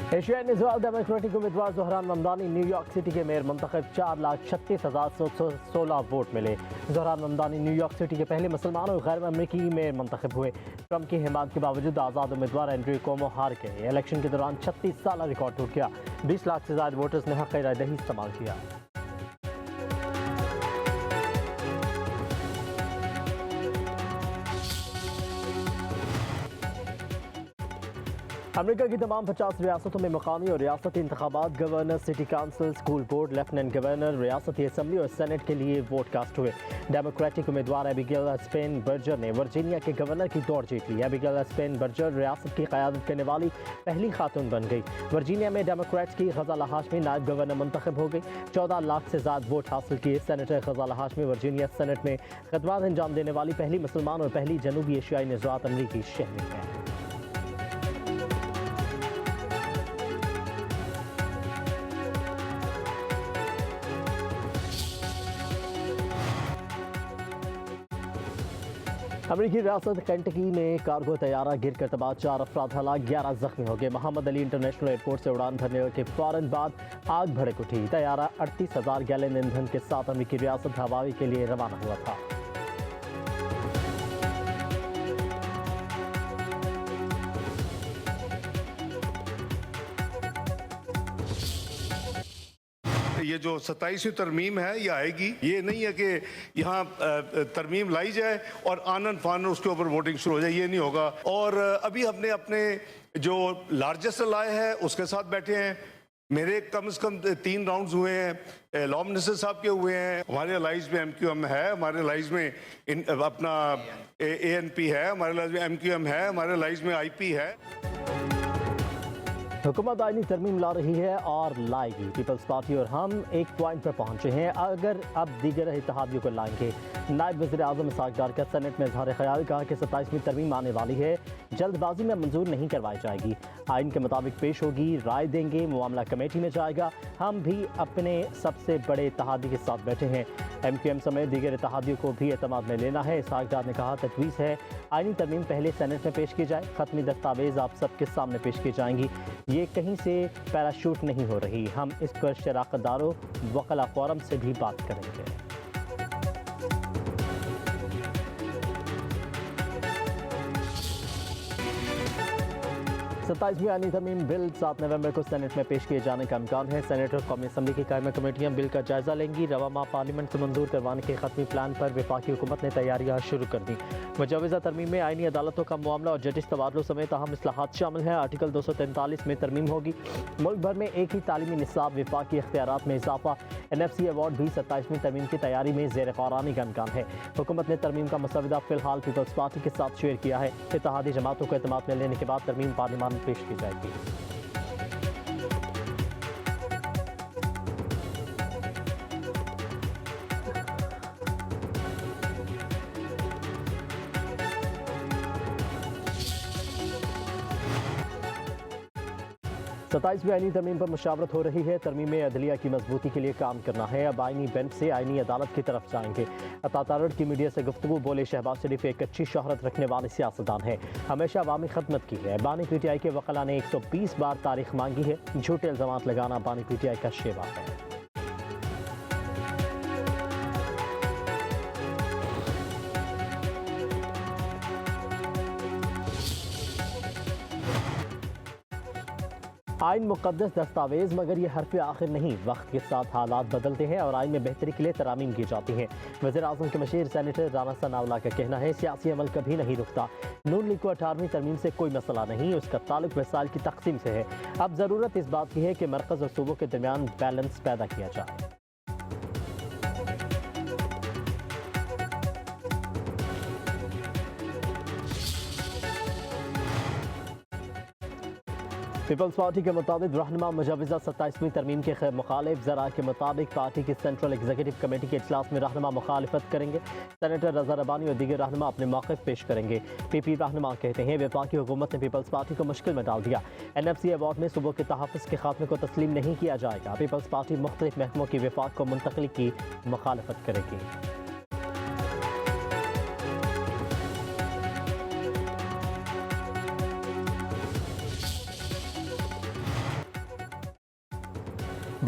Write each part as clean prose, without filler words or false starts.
एशियाई निज़ाम डेमोक्रेटिक उम्मीदवार Zohran Mamdani New York city के मेयर मुंतखब 4,36,716 वोट मिले। ज़ोहरान ममदानी न्यूयॉर्क सिटी के पहले मुसलमान और गैर अमरीकी मेयर मुंतखब हुए। ट्रंप की हिमायत के बावजूद आज़ाद उम्मीदवार एंड्रयू कोमो हार गए। इलेक्शन के दौरान 36 साल रिकॉर्ड टूट गया। 20 लाख से ज़्यादा वोटर्स ने हक़ राय दही इस्तेमाल किया। अमेरिका की तमाम 50 रियासतों में मकामी और रियासती इंतखाबात, governor, city council, school board, lieutenant governor, रियासती असम्बली और सेनेट के लिए वोट कास्ट हुए। डेमोक्रेटिक उम्मीदवार एबिगेल स्पेन बर्जर ने वर्जीनिया के गवर्नर की दौड़ जीत ली। एबिगेल स्पेन बर्जर रियासत की क़यादत करने वाली पहली खातून बन गई। वर्जीनिया में डेमोक्रेट्स की ग़ज़ाला हाशमी नायब गवर्नर मुंतखब हो गई। 14 लाख से ज़्यादा वोट हासिल किए। Senator Ghazala Hashmi Virginia senate में खदमात अंजाम देने वाली पहली मुसलमान और पहली जनूबी एशियाई निज़ात अमरीकी शहरी हैं। अमरीकी रियासत केंटकी में कार्गो तैयारा गिर कर तबाह, 4 अफराद हलाक, 11 जख्मी हो गए। मोहम्मद अली इंटरनेशनल एयरपोर्ट से उड़ान भरने के फौरन बाद आग भड़क उठी। तैयारा 38,000 गैलन ईंधन के साथ अमरीकी रियासत हवाई के लिए रवाना हुआ था। ये जो 27वीं तरमीम है ये आएगी, ये नहीं है कि यहाँ तरमीम लाई जाए और आनन फानन उसके ऊपर वोटिंग शुरू हो जाए, ये नहीं होगा। और अभी हमने अपने जो लार्जेस्ट लाए हैं उसके साथ बैठे हैं। मेरे कम से कम 3 राउंड्स हुए हैं, लॉ मिनिस्टर साहब के हुए हैं। हमारे अलाइज में MQM है, हमारे अलाइज में अपना ANP है, हमारे अलाइज में MQM है, हमारे अलाइज में IP है। हुकूमत आईनी तरमीम ला रही है और लाएगी। पीपल्स पार्टी और हम एक पॉइंट पर पहुंचे हैं, अगर अब दीगर इत्तेहादियों को लाएंगे। नायब वज़ीर आज़म इसहाक़ डार का सेनेट में इज़हार ख्याल, कहा कि 27वीं तरमीम आने वाली है, जल्दबाजी में मंजूर नहीं करवाई जाएगी। आइन के मुताबिक पेश होगी, राय देंगे, मामला कमेटी में जाएगा। हम भी अपने सबसे बड़े इत्तेहादी के साथ बैठे हैं। MQM समेत दीगर इत्तेहादियों को भी एतमाद में लेना है। इसहाक़ डार ने कहा, तजवीज़ है आइनी तरमीम पहले सेनेट में पेश की जाए, खत्मी दस्तावेज आप सबके सामने पेश की जाएंगी। ये कहीं से पैराशूट नहीं हो रही। हम इस पर शराकतदारों वकला फोरम से भी बात करेंगे। 27वीं आईनी तरमीम बिल 7 नवंबर को सेनेट में पेश किए जाने का इम्कान है। सेनेट और कौमी असम्बली की कायमी कमेटियां बिल का जायजा लेंगी। रवा माह पार्लियामेंट से मंजूर करवाने के खत्मी प्लान पर वफाकी हुकूमत ने तैयारियां शुरू कर दी। मुजवज़ा तरमीम में आईनी अदालतों का मामला और जजिस तबादलों समेत अहम इस्लाहात शामिल हैं। आर्टिकल 243 में तरमीम होगी। मुल्क भर में एक ही तालीमी निसाब, विफाकी इख्तियारात में इजाफा। NFC अवार्ड भी 27वीं तरमीम की तैयारी में ज़ेर ग़ौरानी का इम्कान है। हुकूमत ने तरमीम का मसवदा फ़िलहाल पीपल्स पार्टी के साथ शेयर किया है। इत्तेहादी जमातों को एतमाद में लेने के बाद तरमीम पार्लियामान में पेश की जाएगी। सत्ताईसवीं आईनी तरमीम पर मुशावरत हो रही है। तरमीम अदलिया की मजबूती के लिए काम करना है। अब आईनी बेंच से आईनी अदालत की तरफ जाएंगे। अतातारड़ की मीडिया से गुफ्तगू, बोले शहबाज शरीफ एक अच्छी शोहरत रखने वाले सियासतदान है, हमेशा अवामी खदमत की है। बानी PTI के वकला ने 120 बार तारीख मांगी है। झूठे इल्ज़ामात लगाना बानी PTI का शेवा है। आइन मुक़द्दस दस्तावेज़, मगर ये हर्फ़ आखिर नहीं। वक्त के साथ हालात बदलते हैं और आइन में बेहतरी के लिए तरामीम की जाती हैं। वज़ीर आज़म के मशीर सेनेटर राना सनाउल्लाह का कहना है, सियासी अमल कभी नहीं रुकता। नून लीग को 18वीं तरमीम से कोई मसला नहीं, उसका ताल्लुक वसाइल की तकसीम से है। अब ज़रूरत इस बात की है कि मरकज़ और सूबों के दरमियान बैलेंस पैदा किया जाए। पीपल्स पार्टी के मुताबिक रहनुमा मुजवज़ा 27वीं तरमीम के मुखालिफ। ज़रा के मुताबिक पार्टी की सेंट्रल एग्जीक्यूटिव कमेटी के इजलास में रहनुमा मुखालिफत करेंगे। सेनेटर रज़ा रबानी और दीगर रहनुमा अपने मौक़िफ़ पेश करेंगे। PP रहनुमा कहते हैं, वफाकी हुकूमत ने पीपल्स पार्टी को मुश्किल में डाल दिया। NFC अवार्ड में सूबों के तहफ़्फ़ुज़ के खात्मे को तस्लीम नहीं किया जाएगा। पीपल्स पार्टी मुख्तलिफ महकमों की वफाक को मुंतक़िली की मुखालफत करेगी।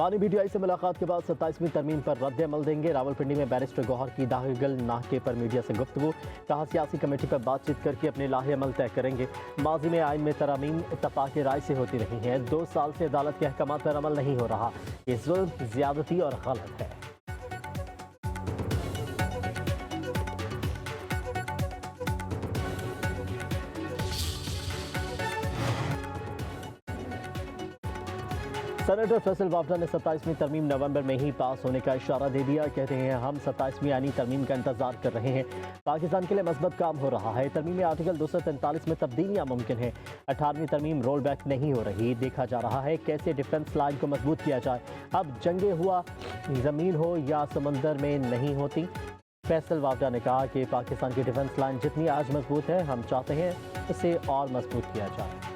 बानी BTI से मुलाकात के बाद 27वीं तरमीम पर रद्द अमल देंगे। रावलपिंडी में बैरिस्टर गौहर की दाखिल नाके पर मीडिया से गुफ्तगू। कहा सियासी कमेटी पर बातचीत करके अपने लाहे अमल तय करेंगे। माजी में आइन में तरमीम इत्तफाक राय से होती रही है। 2 साल से अदालत के अहकामात पर अमल नहीं हो रहा। ये जुल्म, ज्यादती और गलत है। सेनेटर फैसल वावडा ने 27वीं तरमीम नवंबर में ही पास होने का इशारा दे दिया। कहते हैं हम 27वीं यानी तरमीम का इंतजार कर रहे हैं। पाकिस्तान के लिए मस्बत काम हो रहा है। तरमीम में आर्टिकल 243 में तब्दीलियां मुमकिन है। 18वीं तरमीम रोल बैक नहीं हो रही। देखा जा रहा है कैसे डिफेंस लाइन को मजबूत किया जाए। अब जंगे हुआ जमीन हो या समंदर में नहीं होती। फैसल वावडा ने कहा कि पाकिस्तान की डिफेंस लाइन जितनी आज मजबूत है, हम चाहते हैं इसे और मजबूत किया जाए।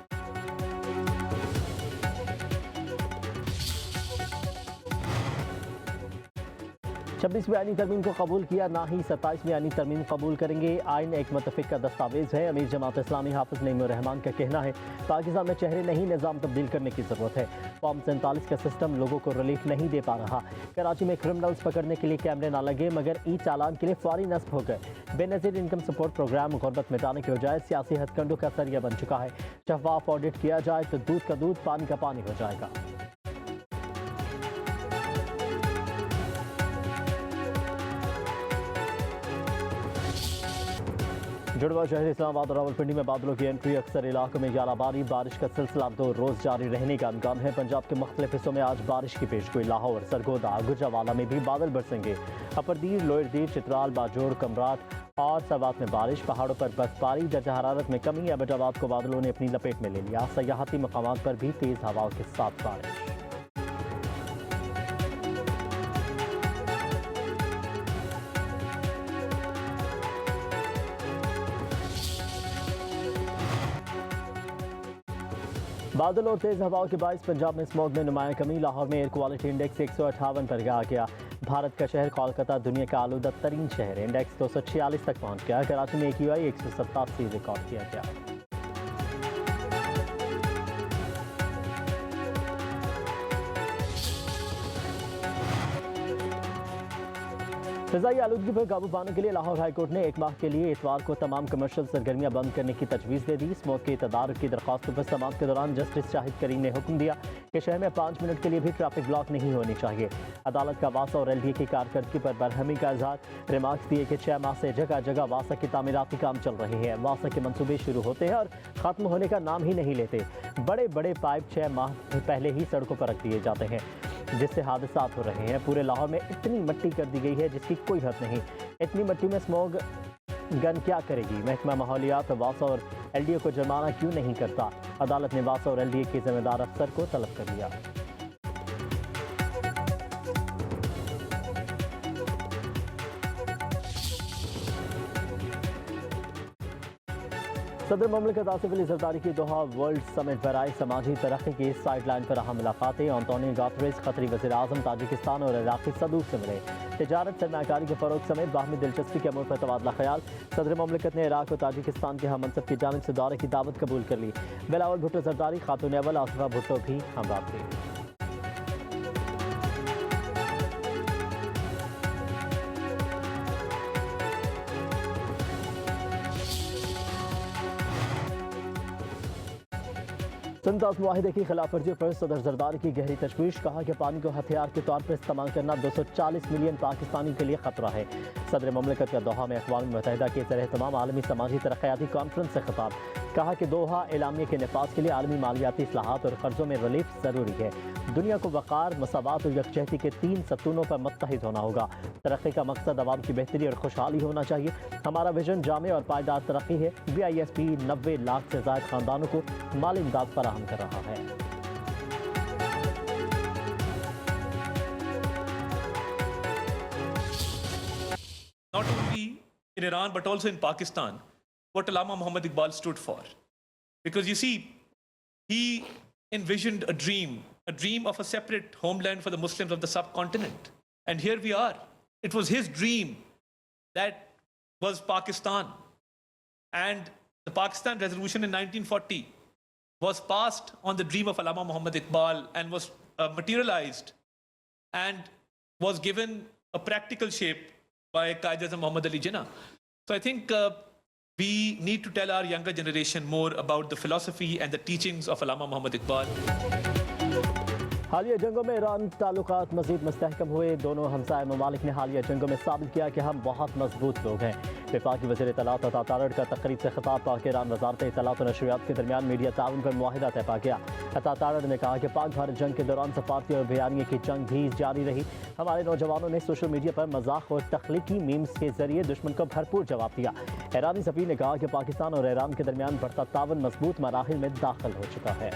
26वीं आईनी तरमीम को कबूल किया, ना ही 27वीं आईनी तरमीम कबूल करेंगे। आइन एक मुतफिक का दस्तावेज है। अमीर जमात इस्लामी हाफिज नईमुर रहमान का कहना है पाकिस्तान में चेहरे नहीं, निज़ाम तब्दील करने की ज़रूरत है। फॉर्म 47 का सिस्टम लोगों को रिलीफ नहीं दे पा रहा। कराची में क्रिमिनल्स पकड़ने के लिए कैमरे ना लगे मगर ई चालान के लिए फौरी नस्ब हो गए। बेनज़ीर इनकम सपोर्ट प्रोग्राम गुर्बत मिटाने के बजाय सियासी हथकंडों का सरिया बन चुका है। शफाफ ऑडिट किया जाए तो दूध का दूध, पानी का पानी हो जाएगा। जुड़वा शहर इस्लामाबाद और रावलपिंडी में बादलों की एंट्री। अक्सर इलाकों में यालाबारी, बारिश का सिलसिला 2 रोज़ जारी रहने का इम्कान है। पंजाब के मुख्तलिफ हिस्सों में आज बारिश की पेशगोई। लाहौर, सरगोदा, गुजरावाला में भी बादल बरसेंगे। अपर दीर, लोअर दीर, चित्राल, बाजोड़, कमराट और सवात में बारिश। पहाड़ों पर बर्फबारी। दर्जा हरारत में कमी। एबटाबाद को बादलों ने अपनी लपेट में ले लिया। सयाहती मकामात पर भी तेज़ हवाओं के साथ बारिश। बादल और तेज हवाओं के बायस पंजाब में स्मॉग में नुमाया कमी। लाहौर में एयर क्वालिटी इंडेक्स 158 पर आ गया। भारत का शहर कोलकाता दुनिया का आलूदा तरीन शहर, इंडेक्स 246 तक पहुंच गया। कराची में AQI 187 रिकॉर्ड किया गया। फ़िज़ाई आलूदगी पर काबू पाने के लिए लाहौर हाईकोर्ट ने 1 माह के लिए इतवार को तमाम कमर्शियल सरगर्मियां बंद करने की तजवीज़ दे दी। स्मोक के तदारुक की दरख्वास्तों पर समाअत के दौरान जस्टिस शाहिद करीम ने हुक्म दिया कि शहर में 5 मिनट के लिए भी ट्रैफिक ब्लॉक नहीं होनी चाहिए। अदालत का वासा और LDA की कारकर्दगी पर बरहमी का इजहार। रिमार्क्स दिए कि 6 माह से जगह जगह वासा के तामीराती काम चल रहे हैं। वासा के मनसूबे शुरू होते हैं और ख़त्म होने का नाम ही नहीं लेते। बड़े बड़े पाइप 6 माह पहले ही सड़कों पर रख दिए जाते हैं जिससे हादसात हो रहे हैं। पूरे लाहौर में इतनी मट्टी कर दी गई है जिसकी कोई हद नहीं। इतनी मट्टी में स्मोग गन क्या करेगी? महकमा माहौलियात वासा और LDA को जुर्माना क्यों नहीं करता? अदालत ने वासा और LDA के जिम्मेदार अफसर को तलब कर लिया। सदर ममलिकत आसिफ अली जरदारी की दोहा वर्ल्ड समिट पर आए समाजी तरक्की की साइडलाइन पर अहम मुलाकातें। एंटोनियो गुतेरेस खतरी वज़ीर आज़म ताजिकिस्तान और इराक़ी सदूक से मिले। तिजारत, सरमायाकारी के फ़रोग़ समेत बाहमी दिलचस्पी के अमूर पर तबादला ख्याल। सदर ममलिकत ने इराक़ और ताजिकिस्तान के हम मनसब की जानिब से दौरे की दावत कबूल कर ली। बिलावल भुट्टो जरदारी, खातून अव्वल आसिफा भुट्टो भी हमराह थी। संतास मुआहिदे की खिलाफ वर्जी पर सदर जरदारी की गहरी तशवीश। कहा कि पानी को हथियार के तौर पर इस्तेमाल करना 240 मिलियन पाकिस्तानी के लिए खतरा है। सदर ममलिकत का दोहा में अक़वाम मुत्तहिदा के ज़रिए तमाम आलमी समाजी तरक्याती कॉन्फ्रेंस से खिताब। कहा कि दोहा एलामिया के नफाज के लिए आलमी मालियाती इस्लाहात और कर्जों में रिलीफ ज़रूरी है। दुनिया को वक़ार, मसावात और यकजहती के 3 सतूनों पर मुत्तहिद होना होगा। तरक्की का मकसद अवाम की बेहतरी और खुशहाली होना चाहिए। हमारा विजन जामे और पायदार तरक्की है। BISP 90 लाख से ज़ायद ख़ानदानों को माली इमदाद फराहम कर रहा है। Not only in Iran but also in Pakistan, what Allama Muhammad Iqbal stood for. Because you see, he envisioned a dream of a separate homeland for the Muslims of the subcontinent. And here we are. It was his dream that was Pakistan. And the Pakistan resolution in 1940 was passed on the dream of Allama Muhammad Iqbal and was materialized and was given a practical shape by Qaid Azam Muhammad Ali Jinnah. So I think we need to tell our younger generation more about the philosophy and the teachings of Allama Muhammad Iqbal. हालिया जंगों में Iran ताल्लुकात मज़ीद मुस्तहकम हुए। दोनों हमसाय ममालिक ने हालिया जंगों में साबित किया कि हम बहुत मजबूत लोग हैं। वफाकी वज़ीर इत्तलात अता तारड़ का तकरीब से खिताब पाक ईरान वज़ारत इत्तलात और नशरियात के दरमियान मीडिया ताउन पर मुआहिदा तय पा गया। अता तारड़ ने कहा कि पाक भारत जंग के दौरान सफारती और बयानिए की जंग भी जारी रही। हमारे नौजवानों ने सोशल मीडिया पर मजाक और तख्लीकी मीम्स के जरिए दुश्मन को भरपूर जवाब दिया। ईरानी सफ़ीर ने कहा कि पाकिस्तान और ईरान के दरमियान बढ़ता तावन मजबूत मराहिल में दाखिल हो चुका है।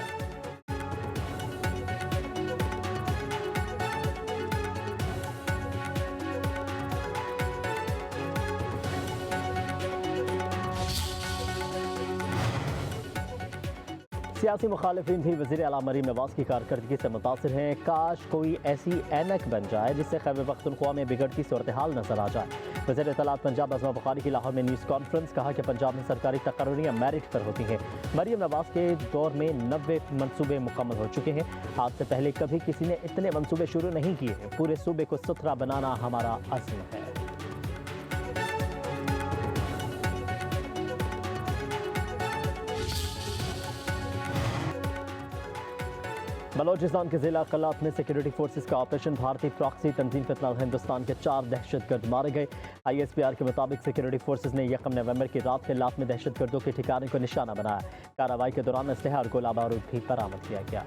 सियासी मुखालिफिन भी वज़ीर आला मरीम नवाज की कारकर्दगी से मुतासिर हैं। काश कोई ऐसी ऐनक बन जाए जिससे खैबर पख्तूनख्वा में बिगड़ती सूरत हाल नजर आ जाए। वज़ीर इत्तलात पंजाब अज़मा बुखारी की लाहौर में न्यूज़ कॉन्फ्रेंस, कहा कि पंजाब में सरकारी तकर्रियाँ मेरिट पर होती हैं। मरीम नवाज के दौर में 90 मनसूबे मुकम्मल हो चुके हैं। आज से पहले कभी किसी ने इतने मनसूबे शुरू नहीं किए हैं। पूरे सूबे को सुथरा बनाना हमारा अज़्म है। बलोचिस्तान के जिला कलात में सिक्योरिटी फोर्सेस का ऑपरेशन भारतीय प्रॉक्सी तंजीम के खिलाफ हिंदुस्तान के 4 दहशतगर्द मारे गए। ISPR के मुताबिक सिक्योरिटी फोर्सेस ने 1 नवंबर की रात कलात में दहशतगर्दों के ठिकाने को निशाना बनाया। कार्रवाई के दौरान असलहा और गोला बारूद भी बरामद किया गया।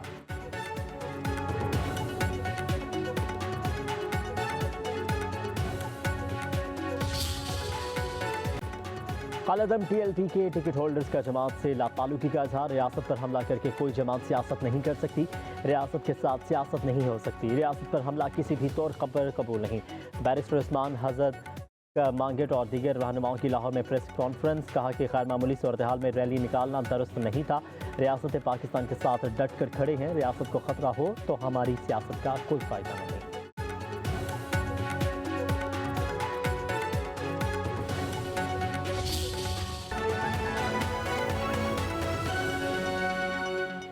कालादम TLP के टिकट होल्डर्स का जमात से लाताल्लुकी का इजहार। रियासत पर हमला करके कोई जमात सियासत नहीं कर सकती। रियासत के साथ सियासत नहीं हो सकती। रियासत पर हमला किसी भी तौर पर कबूल नहीं। बैरिस्टर उस्मान हजरत मांगेट और दीगर रहनुमाओं की लाहौर में प्रेस कॉन्फ्रेंस, कहा कि गैर मामूली सूरत हाल में रैली निकालना दुरुस्त नहीं था। रियासत पाकिस्तान के साथ डट कर खड़े हैं। रियासत को खतरा हो तो हमारी सियासत का कोई फ़ायदा नहीं।